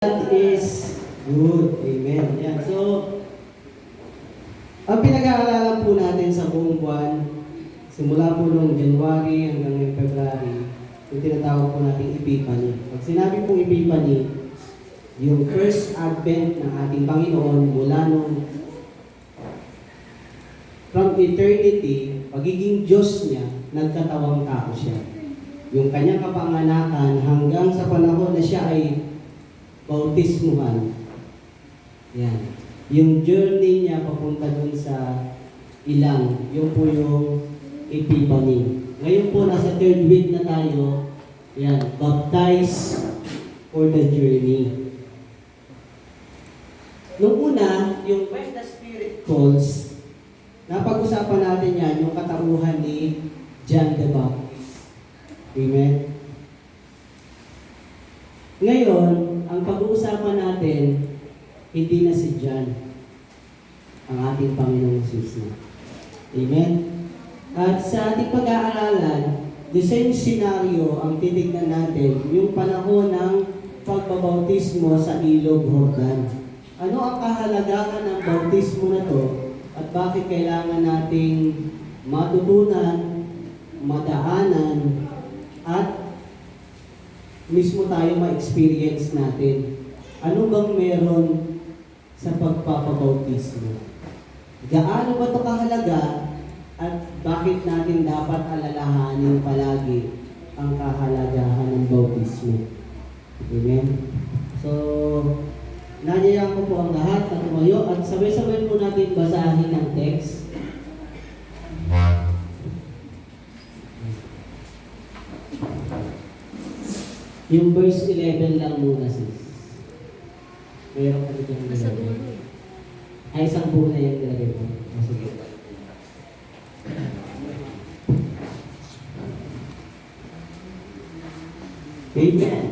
That is good. Amen. Yan. So, ang pinag-aaralan po natin sa buong buwan, simula po noong January hanggang ngayong February, yung tinatawag po natin Epiphany. Pag sinabi pong Epiphany, yung first advent ng ating Panginoon mula nung from eternity, pagiging Diyos niya, nagkatawang tao siya. Yung kanyang kapanganakan hanggang sa panahon na siya ay bautismuhan. Yan. Yung journey niya papunta dun sa ilang, yung po yung Epiphany. Ngayon po, nasa third week na tayo. Yan. Baptize for the journey. Nung una, yung when the Spirit calls, napag-usapan natin yan, yung katauhan ni John the Baptist. Amen? Ngayon, ang pag-uusapan natin, hindi na si John, ang ating Panginoong Jesus na. Amen? At sa ating pag-aaralan, the same scenario ang titignan natin, yung panahon ng pagbabautismo sa Ilog Jordan. Ano ang kahalagahan ng bautismo na to at bakit kailangan nating matutunan, madaanan, at mismo tayo ma-experience natin. Ano bang meron sa pagpapabautismo? Gaano ba ito kahalaga at bakit natin dapat alalahanin palagi ang kahalagahan ng bautismo? Amen? So, nangyayang ko po ang lahat na tumayo at sabay-sabay po natin basahin ang text. Yung verse 11 lang muna, sis. Mayroon ka dito yung nilagay. Ay, isang buo na yung nilagay mo. Sige. Amen.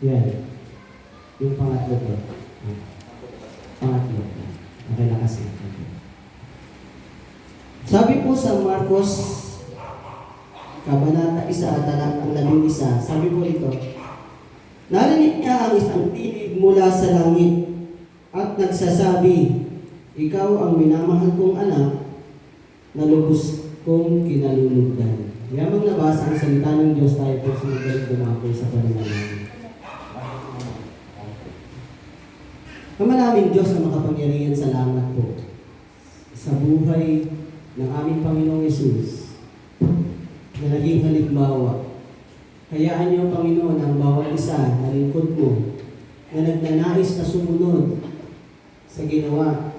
Yan. Yung pangatlo ko. Pangatlo. Okay na kasi. Sabi po sa Marcos Kabanata 1, talatang 11, sabi po ito, narinig niya ang isang tinig mula sa langit at nagsasabi, ikaw ang minamahal kong anak na lubos kong kinalulugdan. Yamang nabasa ang salita ng Diyos, tayo po sumagaling dumako sa pananalaman. Ang maraming Diyos na makapangyarihan, salamat po sa buhay ng aming Panginoong Yesus na naging halimbawa. Hayaan niyo, Panginoon, ang bawat isa na lingkod mo na nagnanais na sumunod sa ginawa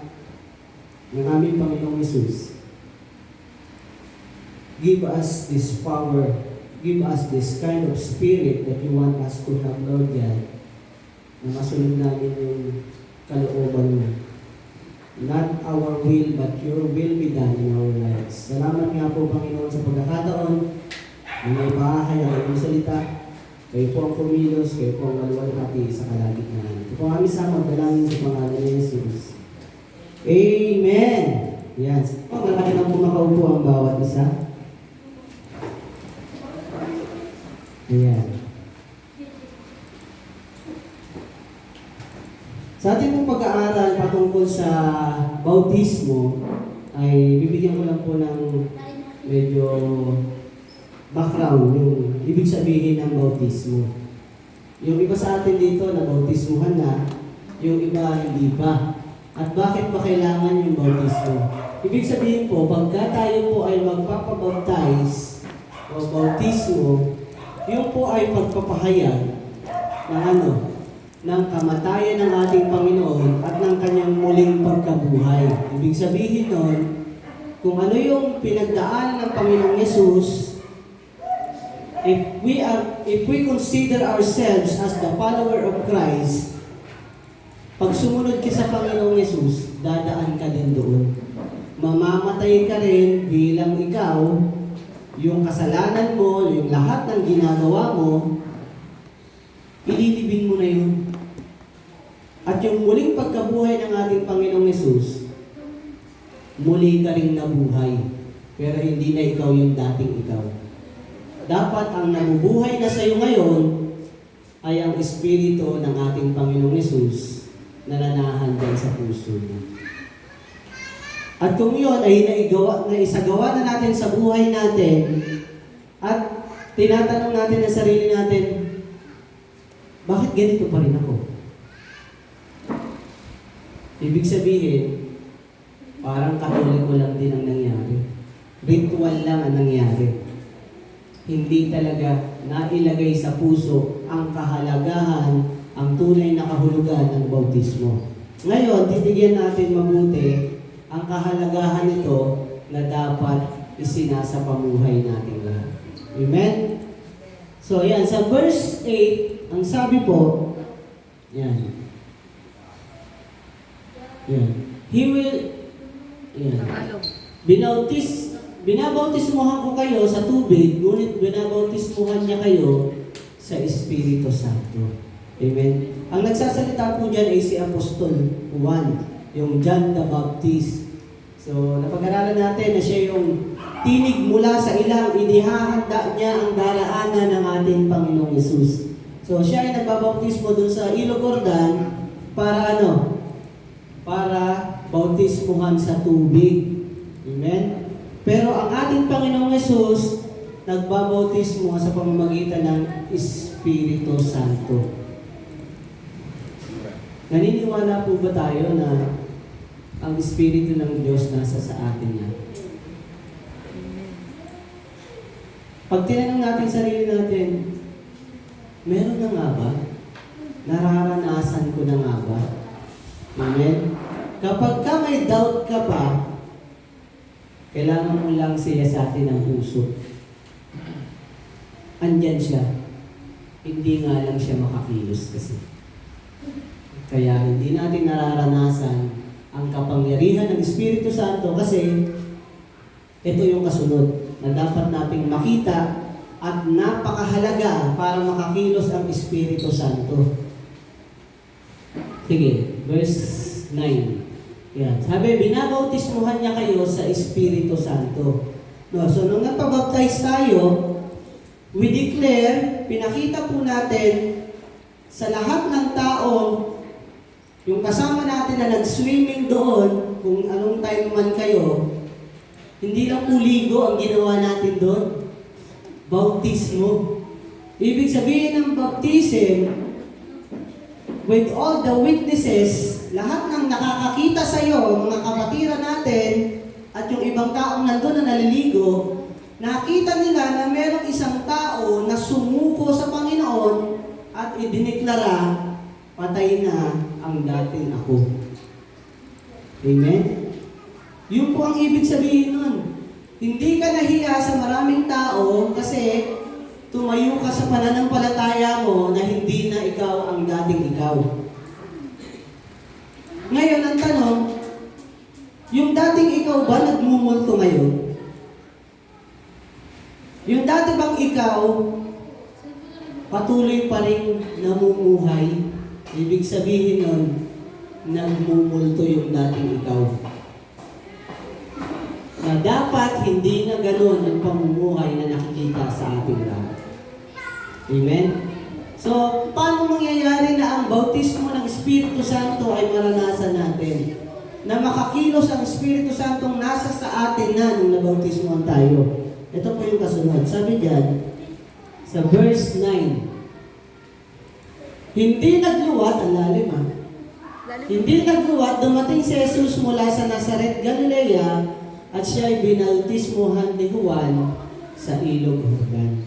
ng aming Panginoong Yesus. Give us this power, give us this kind of spirit that you want us to have, Lord God, na masunod namin yung kalooban mo. Not our will, but your will be done in our lives. Salamat nga po, Panginoon, sa pagkakataon na may bahay ang inyong salita. Kayo po ang kumilos, kayo po ang maluwalhati sa kalagitnaan. Ito po kami sa magdalangin sa pangalan ni Jesus. Amen! Yan. Malaki na po makaupo ang bawat isa. Ayan. Sa ating pong pag-aaral patungkol sa bautismo, ay bibigyan ko lang po ng medyo background, yung ibig sabihin ng bautismo. Yung iba sa atin dito na bautismuhan na, yung iba hindi pa. At bakit ba kailangan yung bautismo? Ibig sabihin po, pagka tayo po ay magpapabaptize o bautismo, yung po ay pagpapahayag ng ng kamatayan ng ating Panginoon at ng kanyang muling pagkabuhay. Ibig sabihin nun, kung ano yung pinagdaanan ng Panginoong Yesus, if we consider ourselves as the follower of Christ, pag sumunod ka sa Panginoong Yesus, dadaan ka din doon. Mamamatay ka rin bilang ikaw, yung kasalanan mo, yung lahat ng ginagawa mo, ililibing mo na yun. At yung muling pagkabuhay ng ating Panginoong Yesus, muli ka rin nabuhay. Pero hindi na ikaw yung dating ikaw. Dapat ang nabubuhay na sa iyo ngayon ay ang Espiritu ng ating Panginoong Hesus na nanahan dyan sa puso niya. At kung yun ay naisagawa na natin sa buhay natin, at tinatanong natin ang sarili natin, bakit ganito pa rin ako? Ibig sabihin, parang Katoliko lang din ang nangyari. Ritual lang ang nangyari. Hindi talaga nailagay sa puso ang kahalagahan, ang tunay na kahulugan ng bautismo. Ngayon, titigyan natin mabuti ang kahalagahan nito na dapat isinasapamuhay natin lahat. Amen? So, yan. Sa verse 8, ang sabi po, yan. Yan. He will, yan. Binabautismuhan ko kayo sa tubig, ngunit binabautismuhan niya kayo sa Espiritu Santo. Amen? Ang nagsasalita po dyan ay si Apostol Juan, yung John the Baptist. So, napag-aralan natin na siya yung tinig mula sa ilang, inihahanda niya ang daraanan ng ating Panginoong Hesus. So, siya ay nagbabautismo dun sa Ilog Jordan para ano? Para bautismuhan sa tubig. Amen? Pero ang ating Panginoong Hesus, nagbabautismo sa pamamagitan ng Espiritu Santo. Naniniwala po ba tayo na ang Espiritu ng Diyos nasa sa atin niya? Pag tinanong natin sarili natin, meron na nga ba? Nararanasan ko na nga ba? Amen? Kapag ka may doubt ka pa, kailangan mo lang siya sa atin ng puso. Andyan siya. Hindi nga lang siya makakilos kasi. Kaya hindi natin nararanasan ang kapangyarihan ng Espiritu Santo kasi ito yung kasunod na dapat nating makita at napakahalaga para makakilos ang Espiritu Santo. Sige, verse 9. Yan. Sabi, binabautismuhan niya kayo sa Espiritu Santo. No, so, nung nagpabaptize tayo, we declare, pinakita po natin sa lahat ng tao, yung kasama natin na nag-swimming doon, kung anong time man kayo, hindi lang po ligo ang ginawa natin doon. Bautismo. Ibig sabihin ng baptism, with all the witnesses, lahat ng nakakakita sa iyo, mga kapatiran natin, at yung ibang taong nandun na naliligo, nakita nila na merong isang tao na sumuko sa Panginoon at idiniklara, patay na ang dating ako. Amen? Yun po ang ibig sabihin nun. Hindi ka nahiya sa maraming tao kasi tumayo ka sa pananampalataya mo na hindi na ikaw ang dating ikaw. Ngayon, ang tanong, yung dating ikaw ba nagmumulto ngayon? Yung dati bang ikaw patuloy pa rin namumuhay? Ibig sabihin nun, nagmumulto yung dating ikaw. Na dapat hindi na ganun ang pamumuhay na nakikita sa ating lahat. Amen? So, paano mangyayari na ang bautismo ng Espiritu Santo ay maranasan natin? Na makakilos ang Espiritu Santong nasa sa atin na nung nabautismoan tayo. Ito po yung kasunod. Sabi diyan, sa verse 9, hindi nagluwat, ang lalim ha, hindi nagluwat, dumating si Jesus mula sa Nazaret, Galilea, at siya ay binautismohan ni Juan sa Ilog Jordan.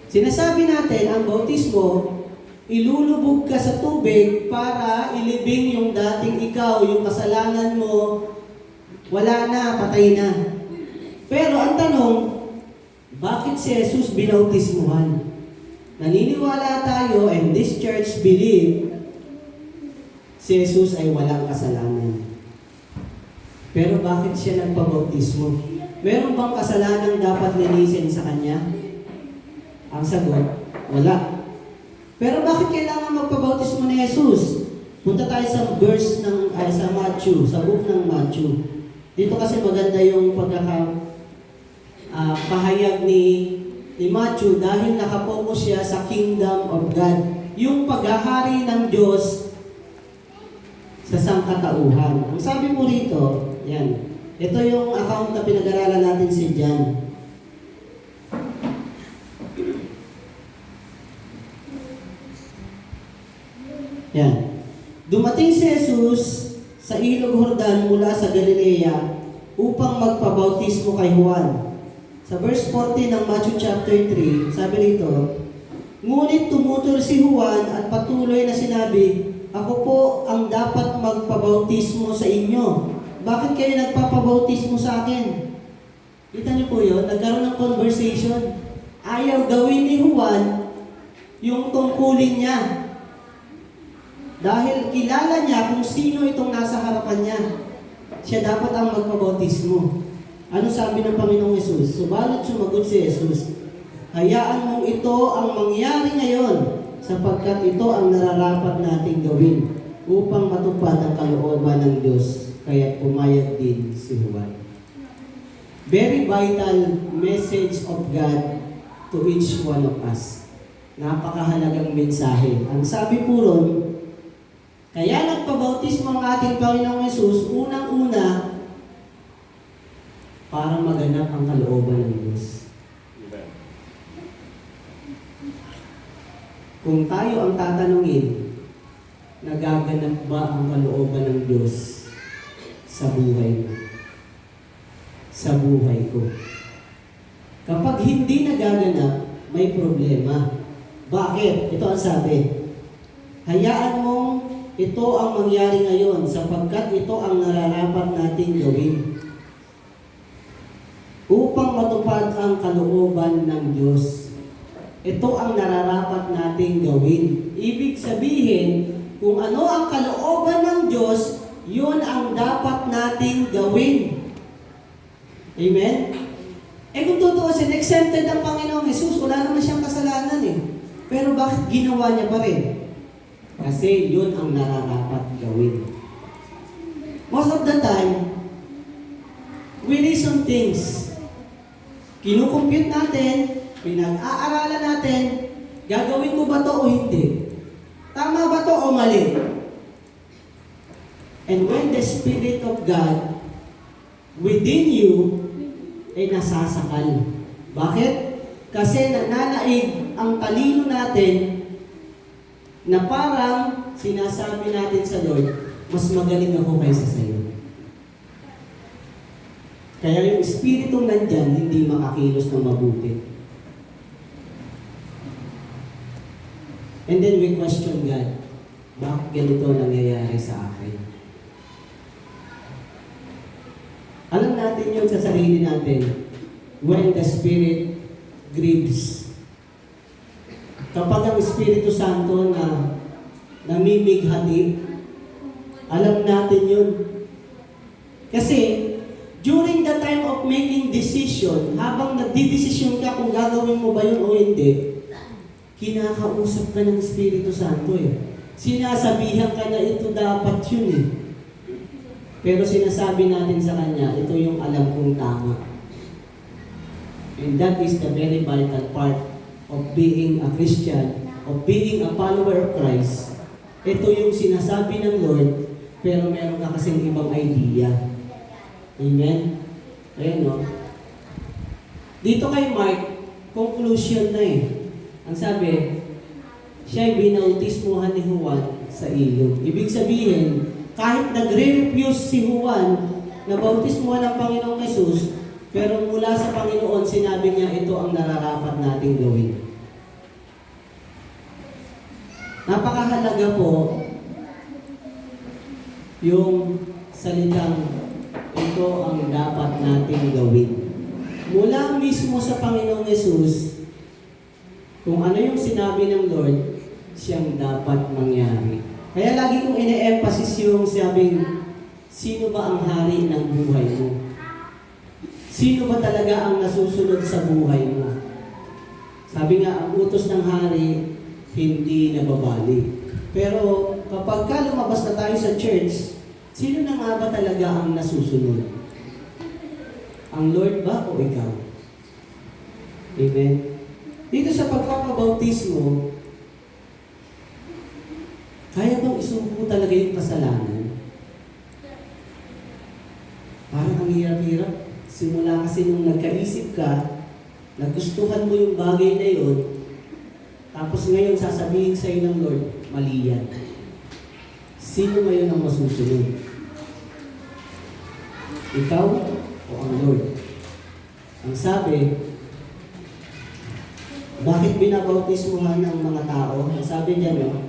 Sinasabi natin, ang bautismo, ilulubog ka sa tubig para ilibing yung dating ikaw, yung kasalanan mo, wala na, patay na. Pero ang tanong, bakit si Jesus binautismuhan? Naniniwala tayo, and this church believe, si Jesus ay walang kasalanan. Pero bakit siya nagpabautismo? Meron bang kasalanang dapat linisin sa kanya? Ang sagot, wala. Pero bakit kailangan magpabautismo ni Jesus? Punta tayo sa verse sa Matthew, sa book ng Matthew. Dito kasi maganda yung pahayag ni ni Matthew dahil nakapokus siya sa kingdom of God. Yung paghahari ng Diyos sa sangkatauhan. Ang sabi mo rito, yan. Ito yung account na pinag-aralan natin si John. Yan. Dumating si Jesus sa Ilog Jordan mula sa Galilea upang magpabautismo kay Juan. Sa verse 40 ng Matthew chapter 3, sabi rito, ngunit tumutol si Juan at patuloy na sinabi, ako po ang dapat magpabautismo sa inyo. Bakit kayo nagpapabautismo sa akin? Kita niyo po yun, nagkaroon ng conversation. Ayaw gawin ni Juan yung tungkulin niya. Dahil kilala niya kung sino itong nasa harapan niya. Siya dapat ang magpabautismo. Ano sabi ng Panginoong Yesus? Subalit sumagot si Jesus, hayaan mong ito ang mangyari ngayon sapagkat ito ang nararapat nating gawin upang matupad ang kalooban ng Diyos. Kaya pumayag din si Juan. Very vital message of God to each one of us. Napakahalagang mensahe. Ang sabi po ron, kaya nagpabautismo ang ating Panginoong Yesus, unang-una, para maganap ang kalooban ng Diyos. Kung tayo ang tatanungin, nagaganap ba ang kalooban ng Diyos sa buhay mo? Sa buhay ko? Kapag hindi nagaganap, may problema. Bakit? Ito ang sabi. Hayaan mong ito ang mangyari ngayon sapagkat ito ang nararapat nating gawin upang matupad ang kalooban ng Diyos. Ito ang nararapat nating gawin. Ibig sabihin, kung ano ang kalooban ng Diyos, yun ang dapat nating gawin. Amen? Kung tutuusin, exempted ang Panginoong Jesus, wala naman siyang kasalanan eh. Pero bakit ginawa niya pa rin? Kasi yun ang nararapat gawin. Most of the time, we listen things. Kinukompute natin, pinag-aaralan natin, gagawin ko ba to o hindi? Tama ba to o mali? And when the Spirit of God within you ay nasasakal. Bakit? Kasi nananaig ang talino natin na parang sinasabi natin sa Lord, mas magaling ako kaysa sa iyo. Kaya yung Espiritong nandyan, hindi makakilos ng mabuti. And then we question God, bakit ganito nangyayari sa akin? Alam natin yun sa sarili natin, when the Spirit grieves. Kapag ang Espiritu Santo na namimighati, alam natin yun. Kasi, during the time of making decision, habang nagdidesisyon ka kung gagawin mo ba yun o hindi, kinakausap ka ng Espiritu Santo eh. Sinasabihan ka na ito dapat yun eh. Pero sinasabi natin sa Kanya, ito yung alam kong tama. And that is the very vital part of being a Christian, of being a follower of Christ. Ito yung sinasabi ng Lord, pero meron ka kasing ibang idea. Amen? Ayan, no? Dito kay Mark, conclusion na eh. Ang sabi, siya'y binautismuhan ni Juan sa ilog. Ibig sabihin, kahit nagre-refuse si Juan na bautismuhan ng Panginoong Jesus, pero mula sa Panginoon, sinabi niya, ito ang nararapat nating gawin. Napakahalaga po yung salitang ito ang dapat nating gawin. Mula mismo sa Panginoong Jesus, kung ano yung sinabi ng Lord, siyang dapat mangyari. Kaya lagi kong ine-emphasis yung sabing, sino ba ang hari ng buhay mo? Sino ba talaga ang nasusunod sa buhay mo? Sabi nga, ang utos ng hari, hindi nababali. Pero kapag ka lumabas na tayo sa church, sino na nga ba talaga ang nasusunod? Ang Lord ba o ikaw? Amen? Dito sa pagpapabautismo, kaya bang isuko talaga yung kasalanan? Parang ang hirap-hirap. Simula kasi nung nagkaisip ka, nagustuhan mo yung bagay na yun, tapos ngayon sasabihin sa'yo ng Lord, mali yan. Sino ngayon ang masusunod? Ikaw o ang Lord? Ang sabi, bakit binabautismuhan ang mga tao? Ang sabi niya, no?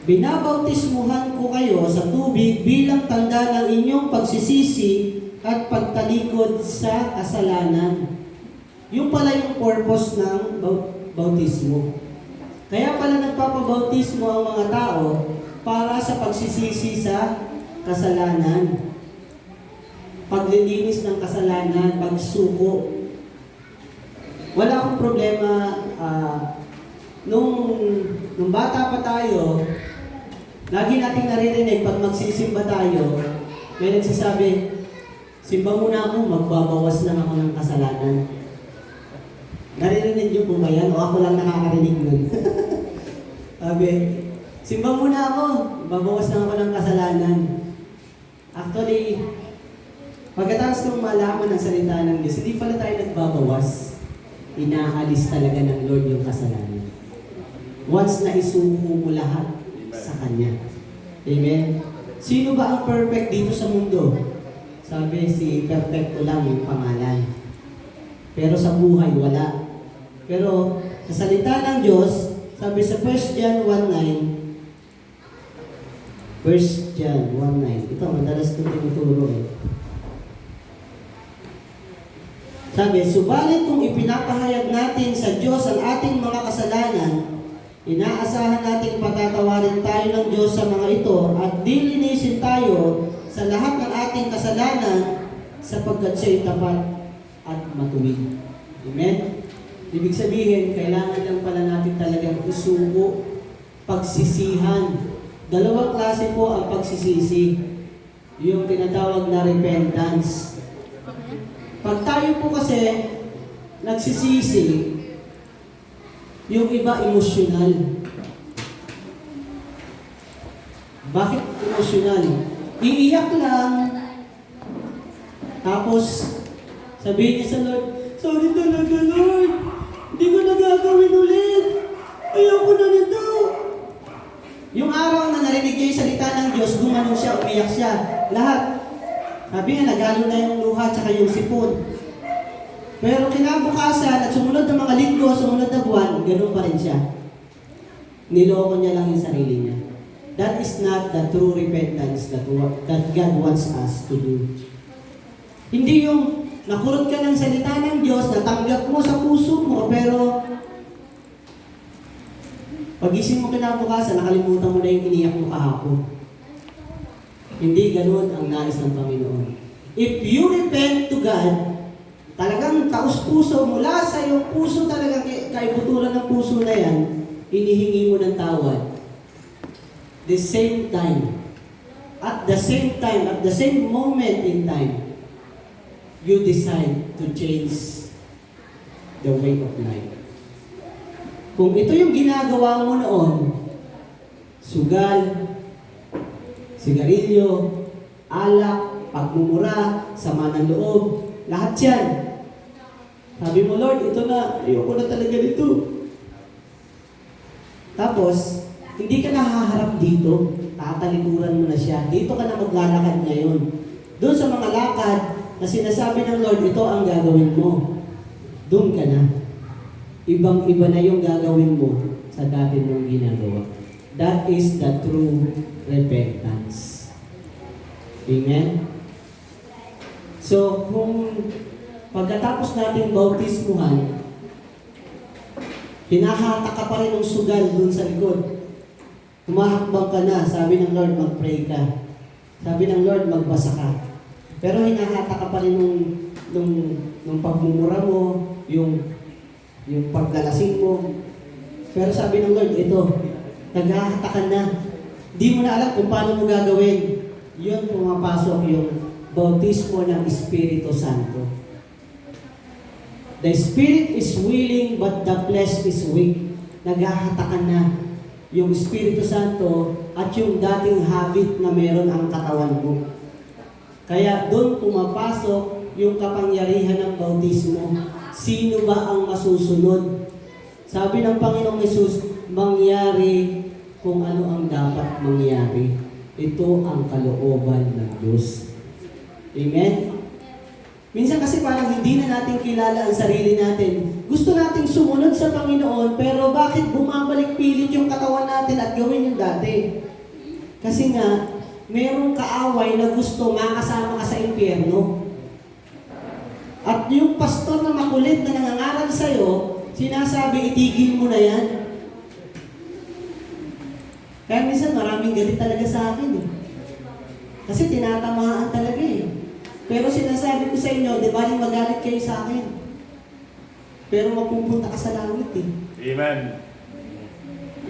Binabautismuhan ko kayo sa tubig bilang tanda ng inyong pagsisisi at pagtalikod sa kasalanan. Yung pala yung purpose ng bautismo. Kaya pala nagpapabautismo ang mga tao para sa pagsisisi sa kasalanan. Paglilinis ng kasalanan, pagsuko. Wala akong problema. Nung bata pa tayo, lagi nating naririnig pag magsisimba tayo, may nagsasabi, simba muna ako, magbabawas lang ako ng kasalanan. Naririnig niyo po ba yan? O ako lang nakakarinig nun? Sabi, simba muna ako, babawas lang ako ng kasalanan. Actually, pagkatapos kong malaman ang salita ng Diyos, hindi pala tayo nagbabawas. Inaalis talaga ng Lord yung kasalanan. Once na isuko mo lahat sa Kanya. Amen? Sino ba ang perfect dito sa mundo? Sabi, si perfecto lang yung pangalan. Pero sa buhay, wala. Pero sa salita ng Diyos, sabi sa 1 John 1:9, 1 John 1:9, ito, madalas ko tinuturo eh. Sabi, subalit kung ipinapahayag natin sa Diyos ang ating mga kasalanan, inaasahan nating patatawarin tayo ng Diyos sa mga ito at dilinisin tayo sa lahat ng ating kasalanan sapagkat siya'y tapat at matuwid. Amen? Ibig sabihin, kailangan lang pala natin talagang isuko, pagsisihan. Dalawang klase po ang pagsisisi. Yung tinatawag na repentance. Pag tayo po kasi nagsisisi, yung iba emosyonal. Bakit emosyonal? Iiyak lang. Tapos, sabihin niya sa Lord, sorry talaga Lord, hindi ko nagagawin ulit. Ayoko na nito. Yung araw na narinig niya yung salita ng Diyos, gumanon siya, umiyak siya. Lahat. Sabi nga, nagalo na yung luha at yung sipon. Pero kinabukasan at sumunod na mga linggo, sumunod na buwan, ganoon pa rin siya. Niloko niya lang yung sarili niya. That is not the true repentance that God wants us to do. Hindi yung nakurot ka ng salita ng Diyos, natanggap mo sa puso mo, pero pagising mo kinabukasan, nakalimutan mo na yung iniyak mo kahapon. Hindi ganoon ang nais ng Panginoon. If you repent to God, talagang taus-puso, mula sa iyong puso talagang kaibuturan ng puso na yan, inihingi mo ng tawad. The same time, at the same moment in time, you decide to change the way of life. Kung ito yung ginagawa mo noon, sugal, sigarilyo, alak, pagmumura, sama ng loob, lahat yan. Sabi mo, Lord, ito na, ayoko na talaga nito. Tapos, hindi ka nahaharap dito, tatalikuran mo na siya. Dito ka na maglalakad ngayon. Doon sa mga lakad na sinasabi ng Lord, ito ang gagawin mo. Doon ka na. Ibang-iba na yung gagawin mo sa dati mong ginagawa. That is the true repentance. Amen? So, kung pagkatapos natin bautismuhan, hinahatak ka pa rin ng sugal dun sa likod. Humahakbang ka na, sabi ng Lord, mag-pray ka. Sabi ng Lord, magbasa ka. Pero hinahatak ka pa rin nung pagmumura mo, yung paglalasing mo. Pero sabi ng Lord, ito, naghahatakan na. Di mo na alam kung paano mo gagawin. Yun pumapasok yung bautismo ng Espiritu Santo. The spirit is willing but the flesh is weak. Naghahatakan na yung Espiritu Santo at yung dating habit na meron ang katawan mo. Kaya doon pumapasok yung kapangyarihan ng bautismo. Sino ba ang masusunod? Sabi ng Panginoong Hesus, mangyari kung ano ang dapat mangyari. Ito ang kalooban ng Diyos. Amen? Minsan kasi parang hindi na natin kilala ang sarili natin. Gusto nating sumunod sa Panginoon, pero bakit bumabalik pilit yung katawan natin at gawin yung dati? Kasi nga, merong kaaway na gusto makasama ka sa impyerno. At yung pastor na makulit na nangangaral sa'yo, sinasabi, itigil mo na yan. Kaya minsan maraming galit talaga sa akin eh. Kasi tinatamaan talaga eh. Pero sinasabi ko sa inyo, di ba magalit kayo sa akin? Pero mapupunta ka sa langit eh. Amen.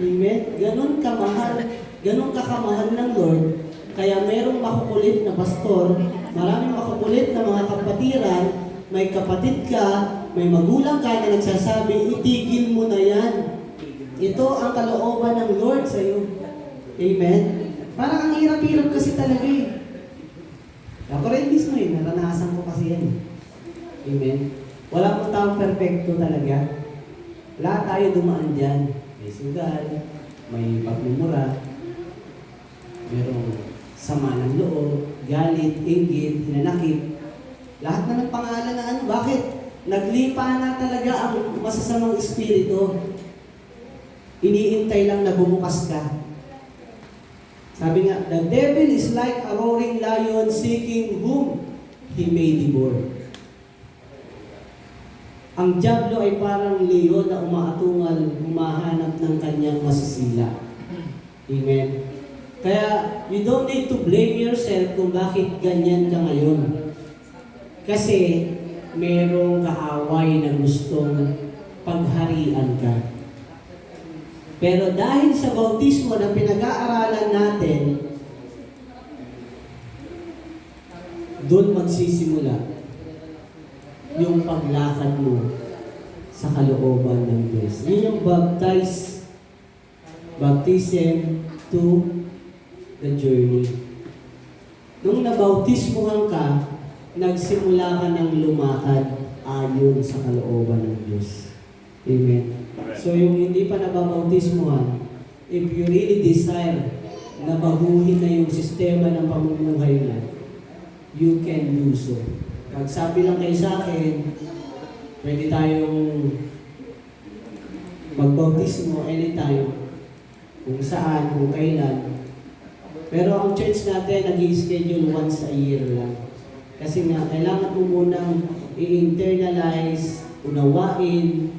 Amen? Ganon kamahal, ganon kakamahal ng Lord. Kaya merong makukulit na pastor, maraming makukulit na mga kapatiran, may kapatid ka, may magulang ka na nagsasabi, itigil mo na yan. Ito ang kalooban ng Lord sa iyo. Amen? Parang ang hirap-hirap kasi talaga eh. Ako rin mismo eh, naranasan ko kasi yan. Amen? Wala pong taong perfecto talaga. Lahat tayo dumaan dyan. May sugal, may pagmumura, merong sama ng loob, galit, inggit, hinanakit. Lahat na ng pangalan na ano. Bakit? Naglipa na talaga ang masasamang espiritu. Iniintay lang na bumukas ka. Sabi nga, the devil is like a roaring lion seeking whom he may devour. Ang diablo ay parang leon na umaatungal, humahanap ng kanyang masisila. Amen. Kaya, you don't need to blame yourself kung bakit ganyan ka ngayon. Kasi, merong kaaway na gustong pagharian ka. Pero dahil sa bautismo na pinag-aaralan natin, doon magsisimula yung paglakad mo sa kalooban ng Diyos. Yun yung baptism to the journey. Nung nabautismuhan ka, nagsimula ka ng lumakad ayon sa kalooban ng Diyos. Amen. So yung hindi pa nababautismuhan, if you really desire na baguhin na yung sistema ng pamumuhay na, you can do so. Magsabi lang kayo sa akin, pwede tayong magbautismo anytime, kung saan, kung kailan. Pero ang church natin, nag-i-schedule once a year lang. Kasi nga, kailangan mo munang i-internalize, unawain,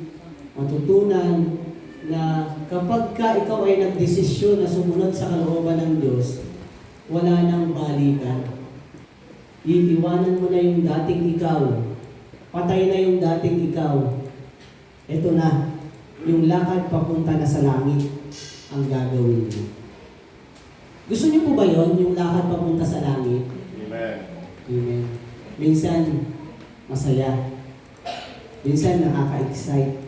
matutunan na kapag ka ikaw ay nagdesisyon na sumunod sa kalooban ng Diyos, wala nang balikan. Iiwanan mo na yung dating ikaw. Patay na yung dating ikaw. Ito na, yung lakad papunta na sa langit ang gagawin mo. Gusto niyo po ba yon, yung lakad papunta sa langit? Amen. Amen. Minsan, masaya. Minsan, nakaka-excite.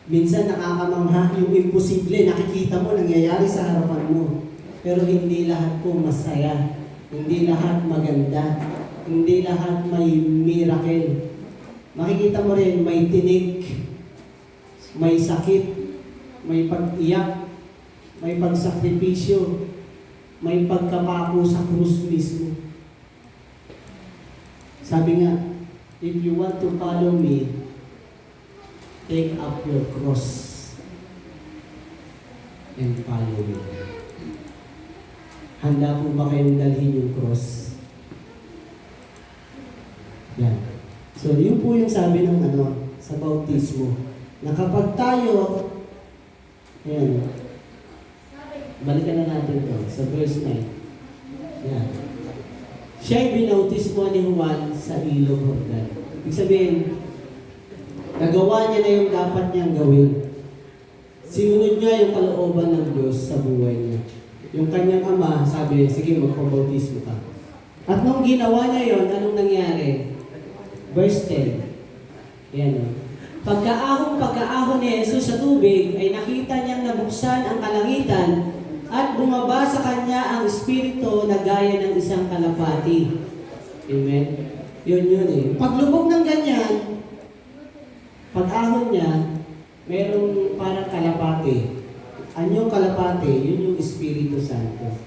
Minsan nakakamangha yung imposible, nakikita mo, nangyayari sa harapan mo. Pero hindi lahat po masaya. Hindi lahat maganda. Hindi lahat may miracle. Makikita mo rin, may tinik, may sakit, may pag-iyak, may pagsakripisyo, may pagkapako sa krus mismo. Sabi nga, if you want to follow me, take up your cross and follow me. Handa po ba kayong dalhin yung cross? Yan. So, yun po yung sabi ng sa bautismo. Na kapag tayo, ayan, balikan na natin to sa verse 9. Yan. Siya'y binautismo ni Juan sa ilog Jordan. Ibig sabihin, nagawa niya na yung dapat niyang gawin. Sinunod niya yung kalooban ng Diyos sa buhay niya. Yung kanyang ama, sabi, sige, magpabautismo ka. At nung ginawa niya yon, anong nangyari? Verse 10. Ayan o. Pagkaahon ni Jesus sa tubig, ay nakita niyang nabuksan ang kalangitan at bumaba sa kanya ang Espiritu na gaya ng isang kalapati. Amen? Yun eh. Paglubog ng ganyan, pag-ahon niya, merong parang kalapati. Anyong kalapati, yun yung Espiritu Santo.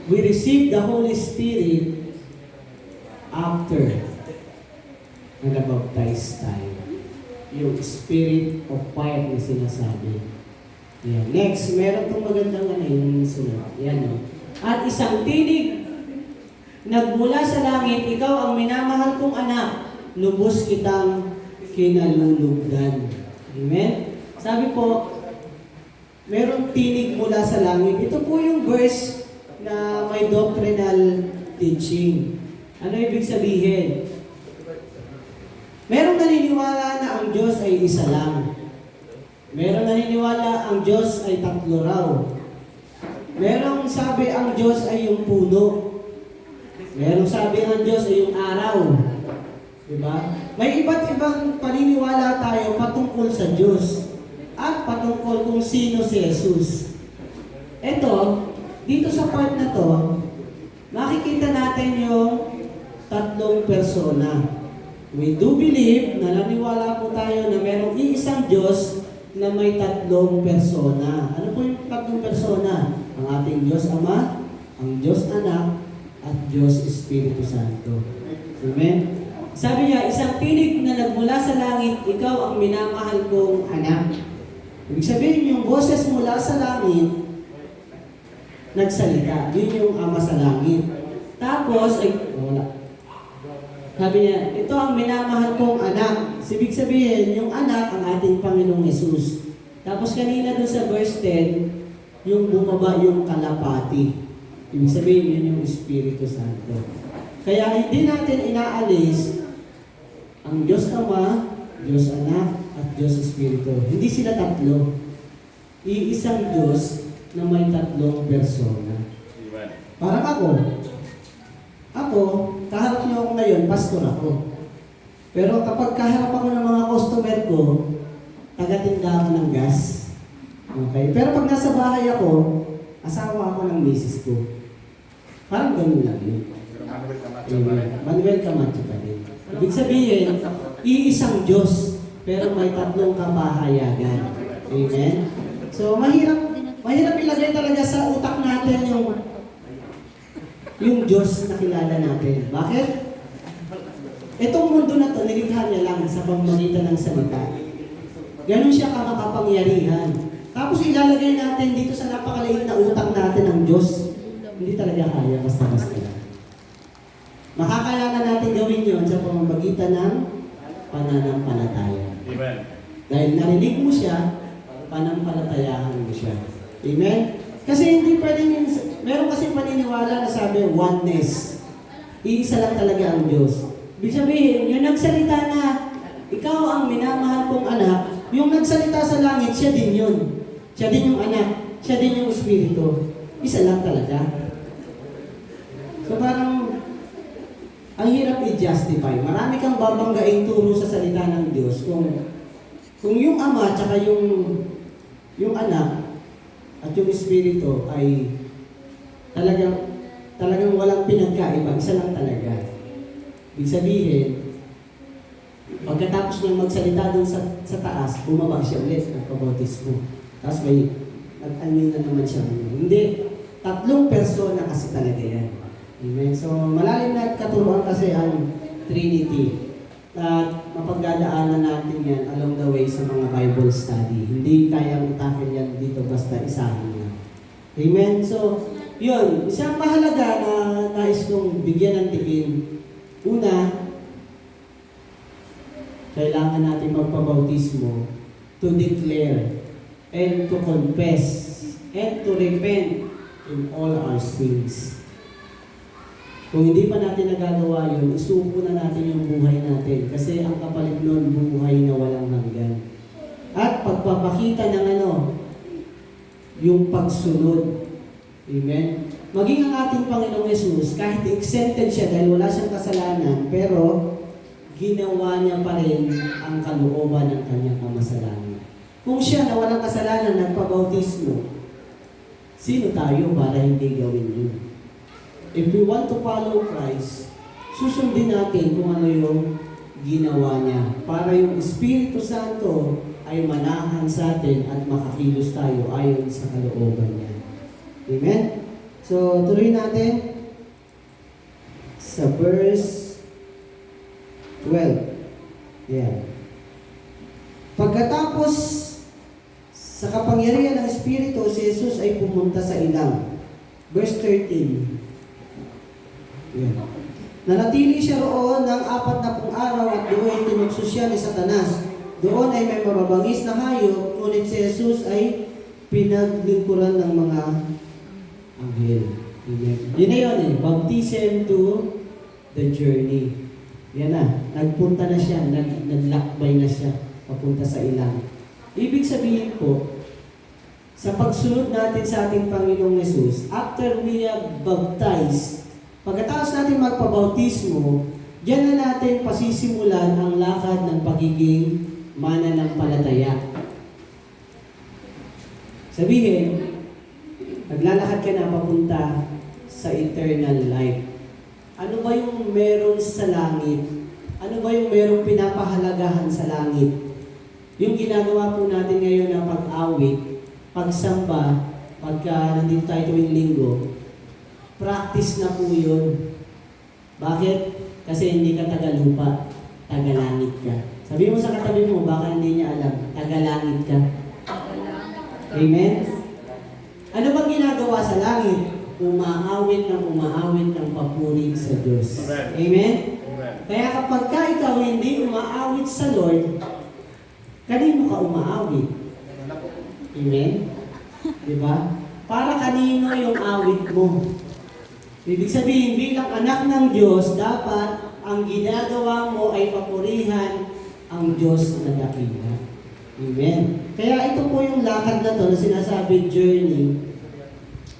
We receive the Holy Spirit after nabaptize tayo. Yung spirit of fire na sinasabi. Yan. Next, meron itong magandang yung sunod. Yan. At isang tinig nagmula sa langit, ikaw ang minamahal kong anak, lubos kitang kinalulugdan. Amen? Sabi po, merong tinig mula sa langit. Ito po yung verse na may doctrinal teaching. Ano ibig sabihin? Merong naniniwala na ang Diyos ay isa lang. Merong naniniwala ang Diyos ay tatlo raw. Merong sabi ang Diyos ay yung puno. Merong sabi ang Diyos ay yung araw. Diba? May iba't ibang paniniwala tayo patungkol sa Diyos at patungkol kung sino si Jesus. Ito, dito sa part na to, makikita natin yung tatlong persona. We do believe, na naniwala po tayo na merong iisang Diyos na may tatlong persona. Ano po yung tatlong persona? Ang ating Diyos Ama, ang Diyos Anak, at Diyos Espiritu Santo. Amen? Sabi niya, isang tinig na nagmula sa langit, ikaw ang minamahal kong anak. Ibig sabihin yung boses mula sa langit, nagsalita. Yun yung Ama sa langit. Tapos, wala. Sabi niya, ito ang minamahal kong anak. Ibig sabihin, yung anak ang ating Panginoong Yesus. Tapos kanina dun sa verse 10, yung bumaba yung kalapati. Ibig sabihin, yun yung Espiritu Santo. Kaya hindi natin inaalis ang Diyos Ama, Diyos Anak, at Diyos Espiritu. Hindi sila tatlo. Iisang Diyos na may tatlong persona. Parang ako, kaharap niyo ako ngayon, pastor ako. Pero kapag kaharap ako ng mga customer ko, taga-tinda ako ng gas. Okay? Pero pag nasa bahay ako, asawa ako ng misis ko. Parang ganun lang yun. Manuel Camacho pa rin. Ibig sabihin, iisang Diyos, pero may tatlong kapahayagan. Amen? So, mahirap ilagay talaga sa utak natin yung Diyos na kilala natin. Bakit? Itong mundo na to, nilikha niya lang sa pamamagitan ng salita. Ganon siya kamakapangyarihan. Tapos ilalagay natin dito sa napakaliit na utak natin ng Diyos. Hindi talaga kaya, basta-basta. Makakayanan natin gawin yon sa pamamagitan ng pananampalataya. Amen. Dahil narinig mo siya, panampalatayahan mo siya. Amen? Kasi hindi pwedeng, meron kasi paniniwala na sabi, oneness. Iisa lang talaga ang Diyos. Ibig sabihin, yung nagsalita na, ikaw ang minamahal kong anak, yung nagsalita sa langit, siya din yun. Siya din yung anak, siya din yung Espiritu. Isa lang talaga. So parang, ang hirap i-justify. Marami kang babanggaing turo sa salita ng Diyos kung yung Ama at yung anak at yung Espiritu ay talagang walang pinagkaiba, isa lang talaga. Ibig sabihin, pagkatapos niyang magsalita doon sa taas, bumaba siya ulit, nagpabautismo. Tapos may nag-amin na naman siya. Hindi, tatlong persona kasi talaga yan. Amen. So, malalim na katuruan kasi ang Trinity. At mapagdadaanan natin yan along the way sa mga Bible study. Hindi kayang itakil yan dito basta isahan lang. Amen? So, yun. Isang mahalaga na nais kong bigyan ng tikin. Una, kailangan natin magpabautismo to declare and to confess and to repent in all our sins. Kung hindi pa natin nagagawa yun, isuko na natin yung buhay natin. Kasi ang kapalit nun, buhay na walang hanggan. At pagpapakita ng yung pagsunod. Amen? Maging ang ating Panginoong Yesus, kahit exempted siya dahil wala siyang kasalanan, pero ginawa niya pa rin ang kalooban ng kanyang Ama sa langit. Kung siya na walang kasalanan nagpabautismo, sino tayo para hindi gawin yun? If we want to follow Christ, susundin natin kung ano yung ginawa niya para yung Espiritu Santo ay manahan sa atin at makakilos tayo ayon sa kalooban niya. Amen? So, tuloy natin sa verse 12. Ayan. Pagkatapos sa kapangyarihan ng Espiritu, si Jesus ay pumunta sa ilang. Verse 13. Ayan. Nanatili siya roon ng 40 araw at doon tinukso siya ni Satanas. Doon ay may mababangis na hayop, ngunit si Jesus ay pinaglingkuran ng mga anghel. Amen. Yun na yun baptism to the journey. Yan na, nagpunta na siya, naglakbay na siya, papunta sa ilang. Ibig sabihin po, sa pagsunod natin sa ating Panginoong Jesus, after we are baptized, pagkatapos natin magpabautismo, diyan na natin pasisimulan ang lakad ng pagiging mananampalataya. Sabihin, naglalakad ka na papunta sa eternal life. Ano ba yung meron sa langit? Ano ba yung merong pinapahalagahan sa langit? Yung ginagawa po natin ngayon na pag-awit, pagsamba, pagka nandito tayo tuwing linggo, practice na po yun. Bakit? Kasi hindi ka taga-lupa, taga-langit ka. Sabi mo sa katabi mo, baka hindi niya alam, taga-langit ka. Amen? Ano bang ginagawa sa langit? Umaawit ng papuri sa Diyos. Amen? Kaya kapag ka ikaw hindi umaawit sa Lord, kanino ka umaawit? Amen? Diba? Para kanino yung awit mo? Ibig sabihin, bilang anak ng Diyos, dapat ang ginagawa mo ay papurihan ang Diyos na dakila. Amen? Kaya ito po yung lakad na to na sinasabi journey.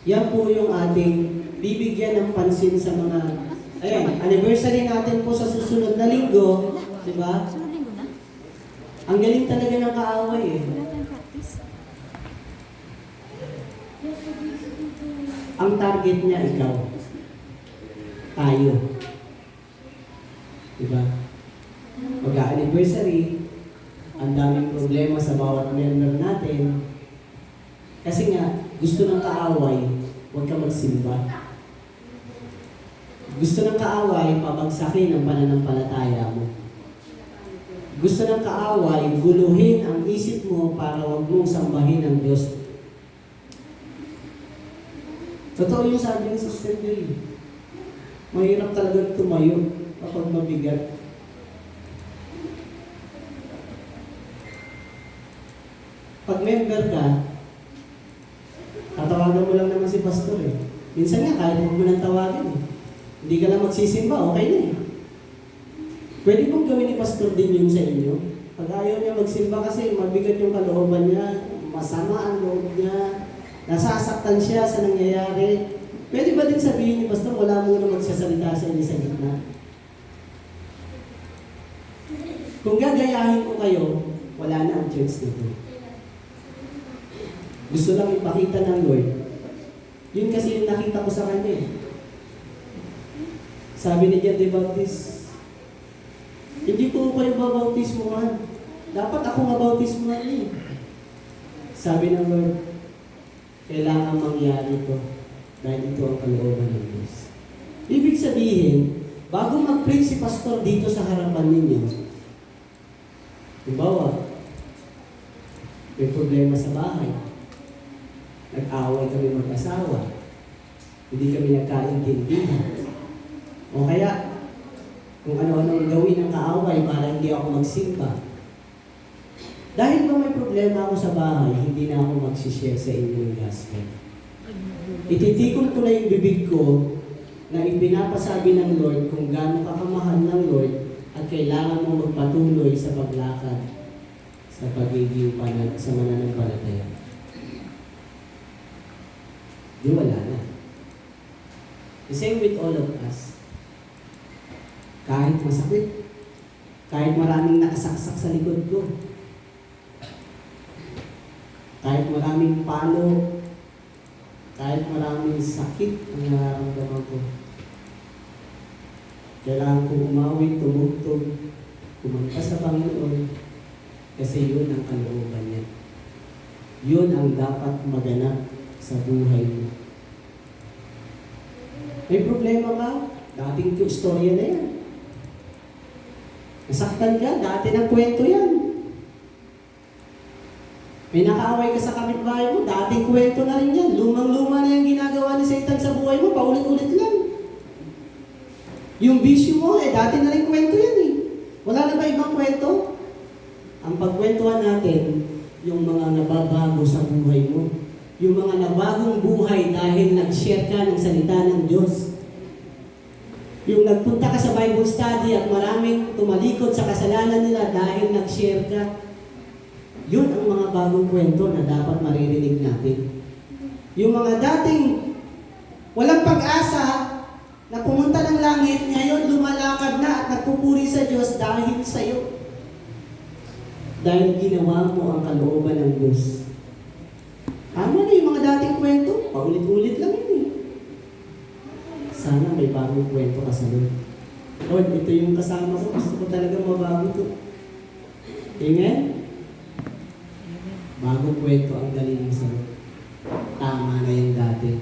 Yan po yung ating bibigyan ng pansin sa mga, ayan, anniversary natin po sa susunod na linggo, di ba? Sunod linggo na? Ang galing talaga ng kaaway eh. Wala tayong practice. Ang target niya ikaw. Tayo. Di ba? Mag-anniversary, ang daming problema sa bawat member natin. Kasi nga, gusto ng kaaway, huwag ka magsimba. Gusto ng kaaway, pabagsakin ang pananampalataya mo. Gusto ng kaaway, guluhin ang isip mo para huwag mong sambahin ang Diyos. Totoo yung sabi ng Sister Gay. Mahirap talaga tumayo kapag mabigat. Pag member ka, tatawagan mo lang naman si pastor eh. Minsan nga, kahit huwag mo nang tawagin eh. Hindi ka lang magsisimba, okay na eh. Pwede mong gawin ni pastor din yun sa inyo. Pag ayaw niya magsimba kasi mabigat yung kalooban niya, masama ang loob niya, nasasaktan siya sa nangyayari. Pwede ba din sabihin ni pastor, wala mo na magsasalita sa inyo sa gitna? Kung gagayahin ko kayo, wala na ang church nito. Gusto lang ipakita ng Lord. Yun kasi yung nakita ko sa kanya eh. Sabi ni John the Baptist, hindi ko kayo babautismuhan. Dapat ako nga bautismuhan eh. Sabi ng Lord, kailangan mangyari ito dahil ito ang kalooban ng Diyos. Ibig sabihin, bago mag-pray si pastor dito sa harapan ninyo, halimbawa, may problema sa bahay, nag-away kami mag-asawa, hindi kami nagkaintindihan, o kaya, kung ano-ano ang gawin ng kaaway para hindi ako magsimba. Dahil ba may problema ako sa bahay, hindi na ako magsishare sa inyo yung gospel. Ititikon ko na yung bibig ko na ipinapasabi ng Lord kung gaano kakamahal ng Lord at kailangan mo magpatuloy sa paglakad sa pagiging sa mananampalataya. Di wala na. The same with all of us. Kahit masakit, Kahit maraming nakasaksak sa likod ko. Kahit maraming palo. Kahit maraming sakit ang nararamdaman ko. Kailangan ko umawit, tumugtog, kumanta sa Panginoon. Kasi yun ang kalooban niya. Yun ang dapat maganap sa buhay mo. May problema ka? Dating istorya na yan. Nasaktan ka? Dati ng kwento yan. May nakaaway ka sa kapitbahay mo? Dating kwento na rin yan. Lumang-luma na yung ginagawa ni Satan sa buhay mo. Paulit-ulit lang. Yung bisyo mo, dati na rin kwento yan eh. Wala na ba ibang kwento? Ang pagkwentuhan natin, yung mga nababago sa buhay mo. Yung mga nabagong buhay dahil nag-share ka ng salita ng Diyos. Yung nagpunta ka sa Bible study at maraming tumalikod sa kasalanan nila dahil nag-share ka. Yun ang mga bagong kwento na dapat maririnig natin. Yung mga dating walang pag-asa na pumunta ng langit, ngayon lumalakad na at nagpupuri sa Diyos dahil sa iyo. Dahil ginawa mo ang kalooban ng Diyos. Tama na yung mga dating kwento, paulit-ulit lang yun eh. Sana may bagong kwento ka sa Lord. Lord, ito yung kasama ko. Gusto ko talaga mabago ito. Amen? Bagong kwento ang galing mo sa Lord. Tama na yung dati.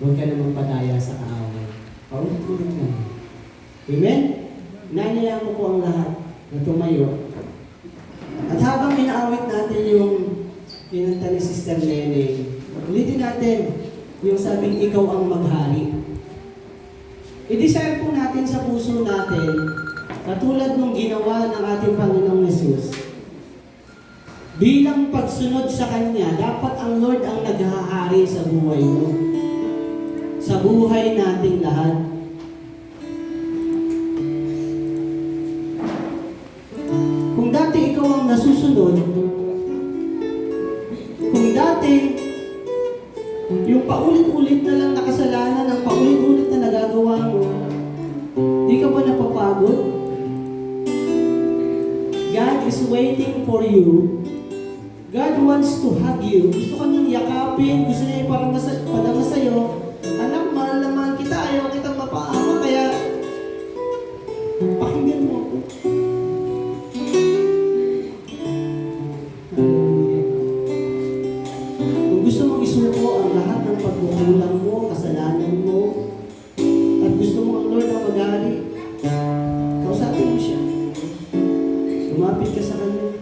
Huwag ka namang padaya sa kaaway. Paulit-ulit lang. Amen? Nanayaan ko po ang lahat na tumayo. At habang inaawit natin yung kinanta ni Sister Nene, ulitin natin yung sabing ikaw ang maghari. I-desire po natin sa puso natin, katulad ng ginawa ng ating Panginoong Yesus. Bilang pagsunod sa Kanya, dapat ang Lord ang naghahari sa buhay mo. Sa buhay nating lahat. Kung dati ikaw ang nasusunod, kung dati yung paulit-ulit na lang na kasalanan, ang paulit-ulit na nagagawa mo, di ka ba napapagod? God is waiting for you. God wants to hug you. Gusto ka niyang yakapin, gusto niya padama sa'yo. Anak, mahal naman kita, ayaw kitang mapaama, kaya pakinggan mo ako. Kung gusto mong isuko ang lahat ng pagkukulang mo, kasalanan mo, at gusto mo ang Lord ang mag-ari, kausapin mo siya. Lumapit ka sa Kanya.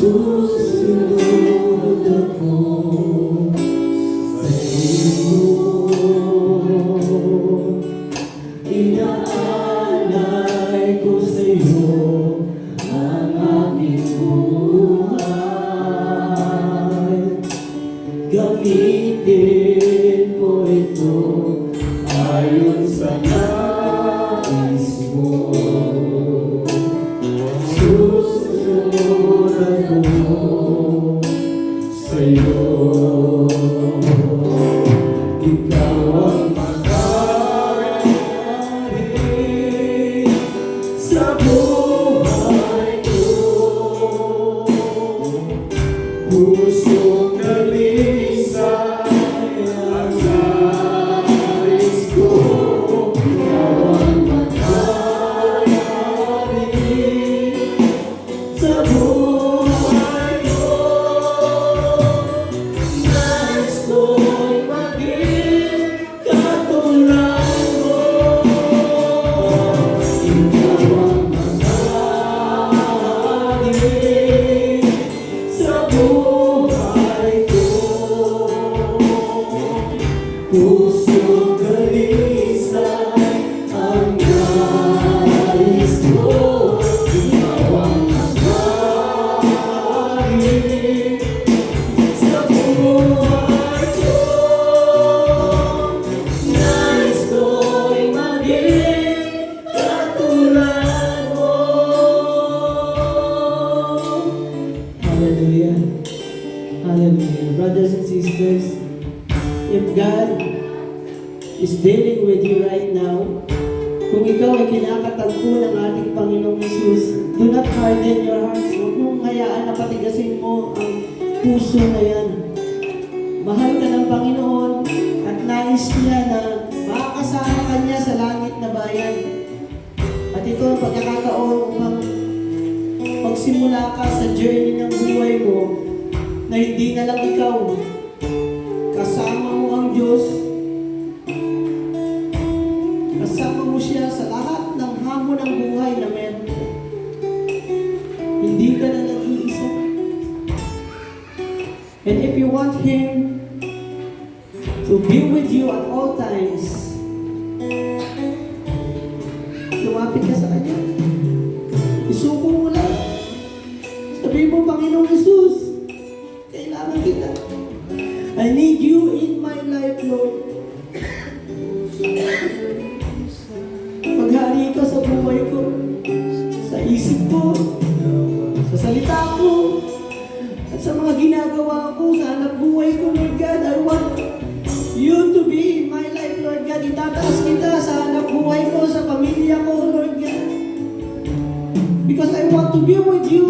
Susunod ako sa iyo. Inaalay ko sa iyo ang aking buhay. Gamitin mo ito ayon sa nais mo. Susunod ako sa'yo. Ikaw ang maghahari sa buhay ko. Pusong dalisay ang nais ko. Ikaw ang maghahari sa buhay ko. Nais ko'y maging katulad mo. Ikaw ang maghahari sa buhay ko. is dealing with you right now, kung ikaw ay kinakatagpo ng ating Panginoong Jesus, do not harden your hearts. Huwag mong hayaan na patigasin mo ang puso na yan. Mahal ka ng Panginoon at nais niya na makakasama ka niya sa langit na bayan. At ito ang pagkakataon upang magsimula ka sa journey ng buhay mo na hindi na lang ikaw. Kasama mo ang Diyos. Kasama mo siya sa lahat ng hamon ng buhay na meron ka. Hindi ka na nag-iisa. And if you want Him to be with you at all times, lumapit ka sa Kanya. Isuko mo lang. Sabihin mo, Panginoong Jesus, kailangan kita. I need you in my life, Lord. Maghari ka sa buhay ko, sa isip ko, sa salita ko, at sa mga ginagawa ko, sa anak buhay ko, Lord God. I want you to be in my life, Lord God. Itataas kita sa anak buhay ko, sa pamilya ko, Lord God. Because I want to be with you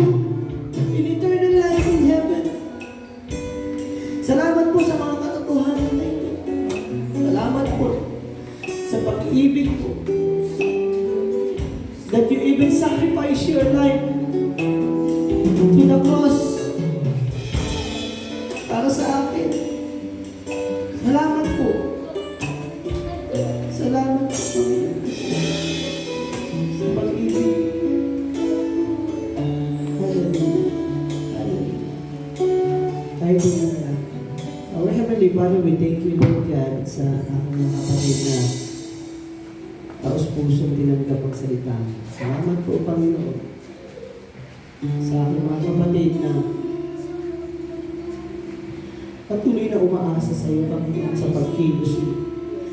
in eternal life in heaven. Salamat po sa mga katotohanan na ito. Salamat po sa pag-ibig po. That you even sacrifice your life to the cross para sa akin. Salamat po. Salamat po sa pag-ibig. Hallelujah. Hallelujah. Tayo po na lang. Our Heavenly Father, we thank you, Lord God, sa aking mga kapatid na taos-pusong tinanggap ang salita. Salamat po, Panginoon, sa aking mga kapatid na patuloy na umaasa sa iyo, Panginoon, sa pagkilos mo.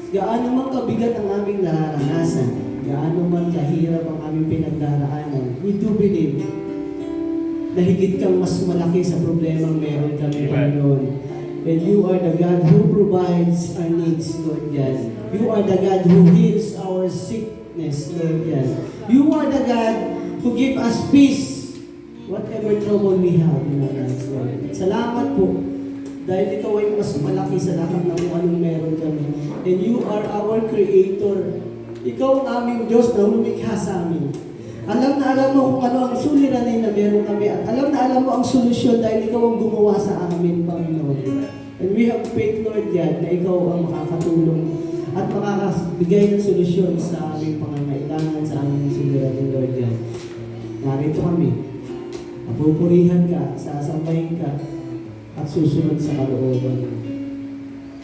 Gaano man kabigat ang aming nararanasan, gaano man kahirap ang aming pinagdaraanan, we do believe na higit kang mas malaki sa problemang meron kami, Panginoon. And you are the God who provides our needs, Lord God. You are the God who heals our sickness, Lord God. You are the God who give us peace, whatever trouble we have in our lives, Lord. Salamat po, dahil ikaw ay mas malaki sa lahat ng anong meron kami. And you are our Creator. Ikaw ang aming Diyos na lumikha sa amin. Alam na alam mo kung ano ang suliranin na meron kami. At alam na alam mo ang solusyon dahil ikaw ang gumawa sa amin, Panginoon. And we have faith, Lord God, na ikaw ang makakatulong at makakabigay ng solusyon sa aming pangangailangan, sa aming suliranin, Lord God. Narito kami. Mapupurihan ka, sasambahin ka, at susunod sa kalooban.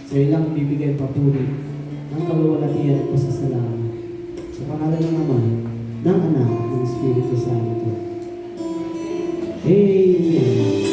Sa iyo lang bibigay papuri ng kaluwalhatian at pasasalamat. Sa pangalan ng Ama, ng Anak, ng Espiritu Santo. Amen.